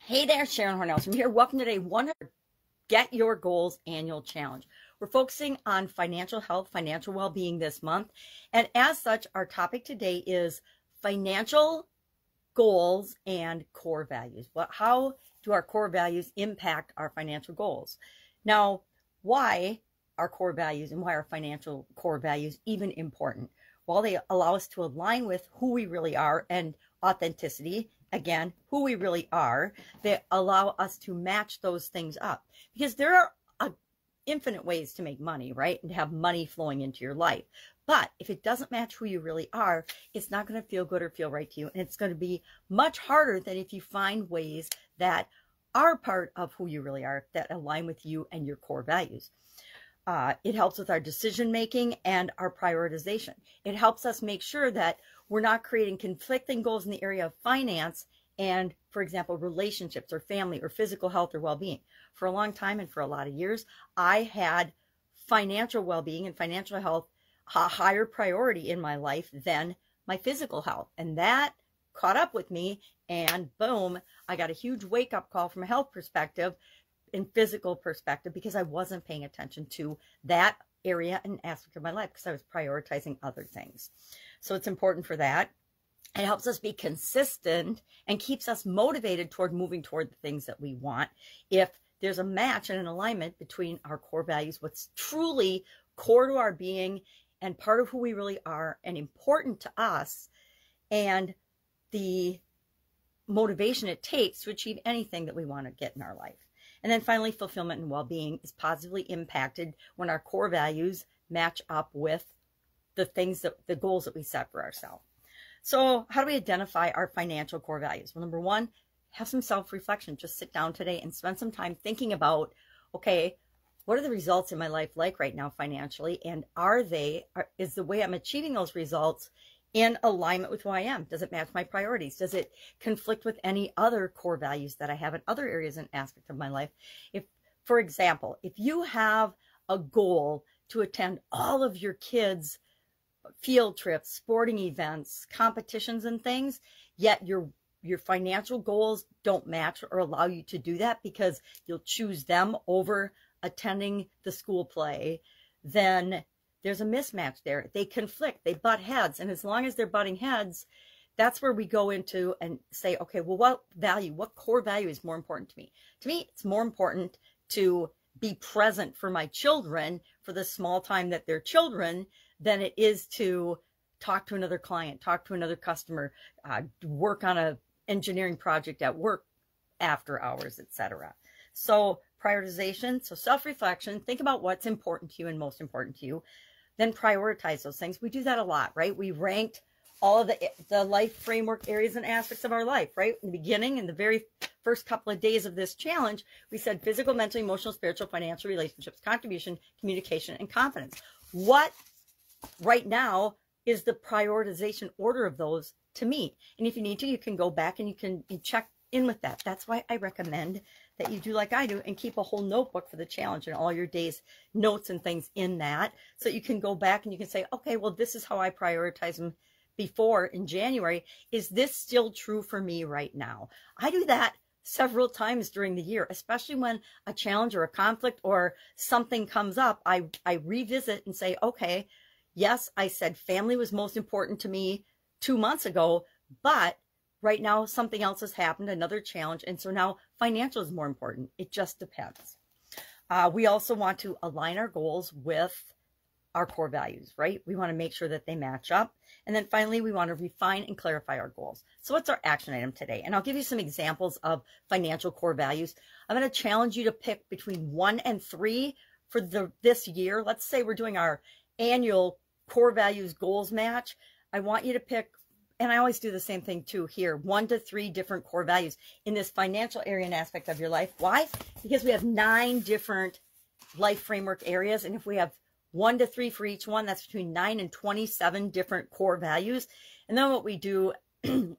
Hey there, Sharon Horne-Ellstrom here. Welcome to day 100 Get Your Goals Annual Challenge. We're focusing on financial health, financial well-being this month. And as such, our topic today is financial goals and core values. How do our core values impact our financial goals? Now, why are core values and why are financial core values even important? Well, they allow us to align with who we really are and authenticity. Again, who we really are. They allow us to match those things up because there are infinite ways to make money, right? And to have money flowing into your life. But if it doesn't match who you really are, it's not going to feel good or feel right to you. And it's going to be much harder than if you find ways that are part of who you really are, that align with you and your core values. It helps with our decision making and our prioritization. It helps us make sure that we're not creating conflicting goals in the area of finance and, for example, relationships or family or physical health or well-being. For a long time and for a lot of years, I had financial well-being and financial health a higher priority in my life than my physical health. And that caught up with me, and boom, I got a huge wake-up call from a health perspective and physical perspective because I wasn't paying attention to that area and aspect of my life because I was prioritizing other things. So it's important for that. It helps us be consistent and keeps us motivated toward moving toward the things that we want. If there's a match and an alignment between our core values, what's truly core to our being and part of who we really are and important to us, and the motivation it takes to achieve anything that we want to get in our life. And then finally, fulfillment and well-being is positively impacted when our core values match up with the goals that we set for ourselves. So how do we identify our financial core values? Well, number one, have some self-reflection. Just sit down today and spend some time thinking about, okay, what are the results in my life like right now financially? And is the way I'm achieving those results in alignment with who I am? Does it match my priorities? Does it conflict with any other core values that I have in other areas and aspects of my life? If, for example, if you have a goal to attend all of your kids' field trips, sporting events, competitions and things, yet your financial goals don't match or allow you to do that because you'll choose them over attending the school play, then there's a mismatch there. They conflict, they butt heads. And as long as they're butting heads, that's where we go into and say, okay, well, what core value is more important to me? To me, it's more important to be present for my children for the small time that they're children than it is to talk to another client, talk to another customer, work on an engineering project at work after hours, etc. So prioritization, so self-reflection, think about what's important to you and most important to you. Then prioritize those things. We do that a lot, right? We ranked all of the life framework areas and aspects of our life, right? In the beginning, in the very first couple of days of this challenge, we said physical, mental, emotional, spiritual, financial, relationships, contribution, communication, and confidence. What right now is the prioritization order of those to meet? And if you need to, you can go back and you can check in with that. That's why I recommend that you do like I do and keep a whole notebook for the challenge and all your days notes and things in that, so that you can go back and you can say, okay, well, this is how I prioritize them before in January. Is this still true for me right now? I do that several times during the year, especially when a challenge or a conflict or something comes up. I revisit and say, okay, yes, I said family was most important to me 2 months ago, but right now something else has happened, another challenge, and so now financial is more important. It just depends. We also want to align our goals with our core values, right? We want to make sure that they match up. And then finally, we want to refine and clarify our goals. So what's our action item today? And I'll give you some examples of financial core values. I'm going to challenge you to pick between 1 and 3 for this year. Let's say we're doing our annual core values goals match. I want you to pick, and I always do the same thing too here, 1 to 3 different core values in this financial area and aspect of your life. Why? Because we have 9 different life framework areas. And if we have 1 to 3 for each one, that's between 9 and 27 different core values. And then what we do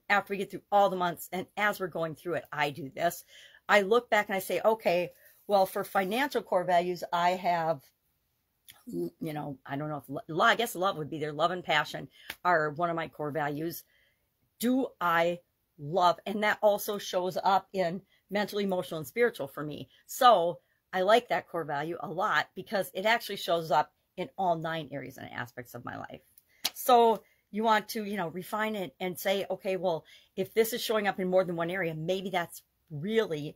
after we get through all the months, and as we're going through it, I do this. I look back and I say, okay, well, for financial core values, I have, you know, I don't know if I guess love would be there. Love and passion are one of my core values. Do I love? And that also shows up in mental, emotional, and spiritual for me. So I like that core value a lot because it actually shows up in all 9 areas and aspects of my life. So you want to, refine it and say, okay, well, if this is showing up in more than one area, maybe that's really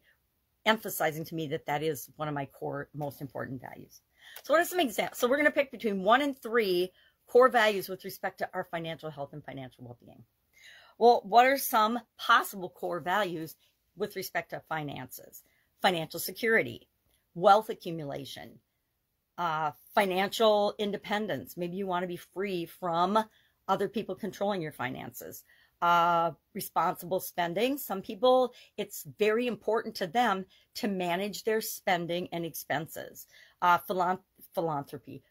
emphasizing to me that that is one of my core, most important values. So what are some examples? So we're going to pick between 1 and 3 core values with respect to our financial health and financial well-being. Well, what are some possible core values with respect to finances? Financial security, wealth accumulation, financial independence. Maybe you want to be free from other people controlling your finances. Responsible spending. Some people, it's very important to them to manage their spending and expenses. Philanthropy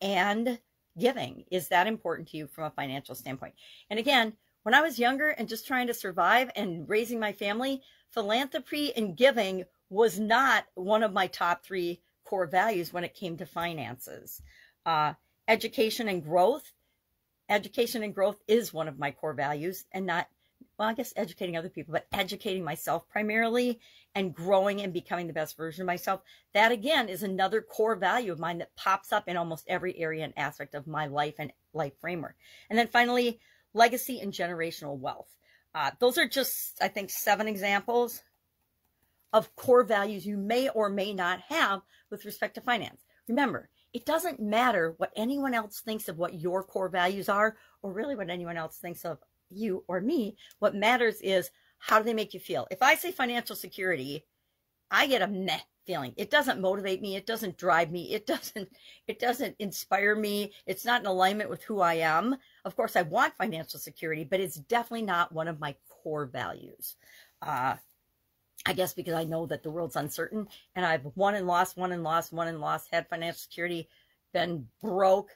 and giving. Is that important to you from a financial standpoint? And again, when I was younger and just trying to survive and raising my family, philanthropy and giving was not one of my top 3 core values when it came to finances. Education and growth. Education and growth is one of my core values, and not, well, I guess educating other people, but educating myself primarily and growing and becoming the best version of myself. That again is another core value of mine that pops up in almost every area and aspect of my life and life framework. And then finally, legacy and generational wealth. Those are just, I think, 7 examples of core values you may or may not have with respect to finance. Remember, it doesn't matter what anyone else thinks of what your core values are, or really what anyone else thinks of you or me. What matters is, how do they make you feel? If I say financial security, I get a meh feeling. It doesn't motivate me. It doesn't drive me. It doesn't inspire me. It's not in alignment with who I am. Of course, I want financial security, but it's definitely not one of my core values. I guess because I know that the world's uncertain, and I've won and lost, had financial security, been broke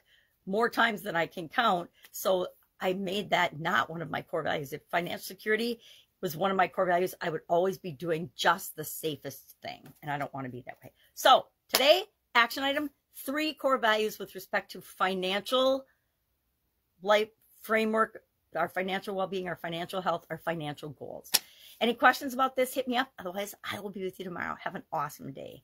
more times than I can count. So I made that not one of my core values. If financial security was one of my core values, I would always be doing just the safest thing, and I don't want to be that way. So today, action item, 3 core values with respect to financial life framework, our financial well-being, our financial health, our financial goals. Any questions about this, hit me up. Otherwise, I will be with you tomorrow. Have an awesome day.